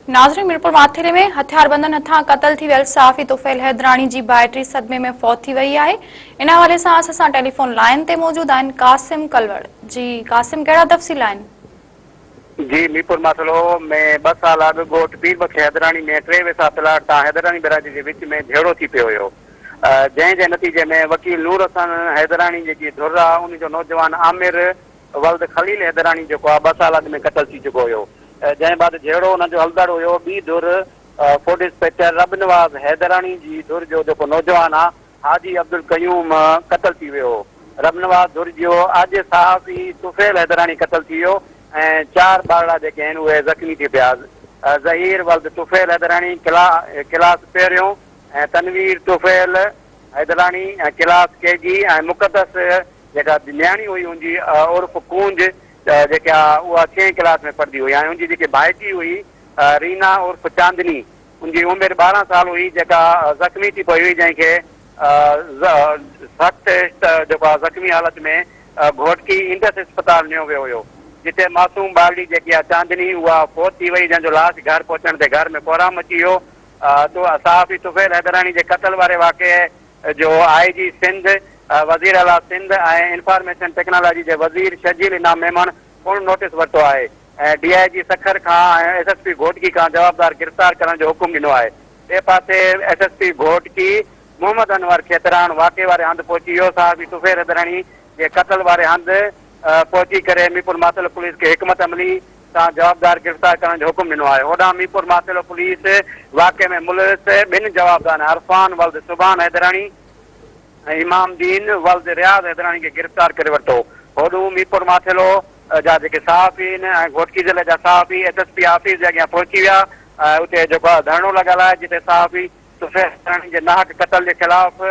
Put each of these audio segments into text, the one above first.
नाज़रीन, मीरपुर माथिरे में हथियारबंदन हथां क़तल थी वियल सहाफ़ी तुफ़ैल हैदरानी जी बैटरी सदमे में फौत थी वई आहे। इन हवाले सां असां टेलीफोन लाइन ते मौजूद आहिनि कासिम कलवड़। जी कासिम, कहिड़ा तफ़सील आहिनि? जी, मीरपुर माथिरो में 2 साल अॻु ॻोठ पीरबख्श हैदरानी में 3 वेसा प्लाट तां हैदरानी बिरादरी जे विच में झेड़ो थी पियो हुयो, जंहिं जे नतीजे में वकील नूर हसन हैदरानी जेकी धुर आहे उन जो नौजवान आमिर वल्द खलील हैदरानी जेको आहे 2 साल अॻु में क़तल थी चुको हुयो। जंहिं बाद झेड़ो हुन जो हलदड़ हुयो ॿी धुर फूड इंस्पेक्टर रब नवाज़ हैदरानी जी धुर जो जेको नौजवान आहे हाजी अब्दुल क़यूम क़तल थी वियो। रब नवाज़ धुर जो अॼु सहाफ़ी तुफ़ैल हैदरानी क़तल थी वियो ऐं 4 ॿारड़ा जेके आहिनि उहे ज़ख़्मी थी पिया। ज़हीर वल्द तुफ़ैल हैदरानी क्लास पहिरियों ऐं तनवीर तुफ़ैल हैदरानी क्लास केजी ऐं मुक़दस जेका न्याणी हुई उनजी उर्फ़ कूंज जेका उहा 6 क्लास में पढ़ंदी हुई ऐं उनजी जेकी भाइटी हुई रीना उर्फ़ चांदनी, उनजी उमिरि 12 साल हुई, जेका ज़ख़्मी थी पई हुई, जंहिंखे सख़्तु जेको आहे ज़ख़्मी हालत में घोटकी इंडस अस्पताल नियो वियो हुयो, जिते मासूम ॿारड़ी जेकी आहे चांदनी उहा फौत थी वई, जंहिंजो लाश घर पहुचण ते घर में कोराम अची वियो। तो सहाफ़ी तुफ़ैल हैदरानी जे क़तल वारे वाक़े जो IG सिंध, वज़ीर आला सिंध ऐं इंफॉर्मेशन टेक्नोलॉजी जे वज़ीर शजील इनाम मेमन पूर्ण नोटिस वरितो आहे ऐं DIG सखर खां ऐं SSP घोटकी खां जवाबदार गिरफ़्तार करण जो हुकुम ॾिनो आहे। ॿिए पासे SSP घोटकी मोहम्मद अनवर खेतरान वाक़े वारे हंधि पहुची वियो। सहाफ़ी तुफ़ैल हैदरानी जे क़तल वारे हंधि पहुची करे मीरपुर माथिरो पुलिस खे हिकमत अमली सां जवाबदार गिरफ़्तार करण जो हुकुम ॾिनो आहे। होॾां मीरपुर माथिरो पुलिस वाक़े में मुलविस 2 जवाबदार अरफान वल्द सुभान हैदरानी ऐं इमामदीन वल्द रियाज़ हैदरानी खे गिरफ़्तार करे वरितो। होॾूं मीरपुर माथिरो जा जेके सहाफ़ी आहिनि ऐं घोटकी ज़िले जा सहाफ़ी SSP ऑफिस जे अॻियां पहुची विया। उते जेको आहे धरणो लॻल आहे, जिते सहाफ़ी तुफ़ैल हैदरानी जे नाहक क़तल जे ख़िलाफ़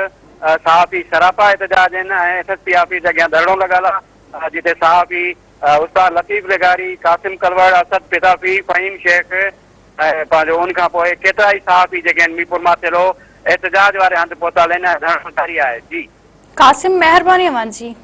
सहाफ़ी सरापा एहतजाज आहिनि ऐं SSP ऑफिस जे अॻियां धरणो लॻल आहे, जिते सहाफ़ी उस्ताद लतीफ़ लेगारी, कासिम कलवड़, असद पिदाफ़ी, फ़हीम शेख ऐं पंहिंजो उन खां पोइ केतिरा ई सहाफ़ी जेके आहिनि मीरपुर माथिरो एहतजाज वारे हंधि पहुतल आहिनि ऐं धरणो जारी आहे। जी कासिम, महिरबानी अव्हां जी।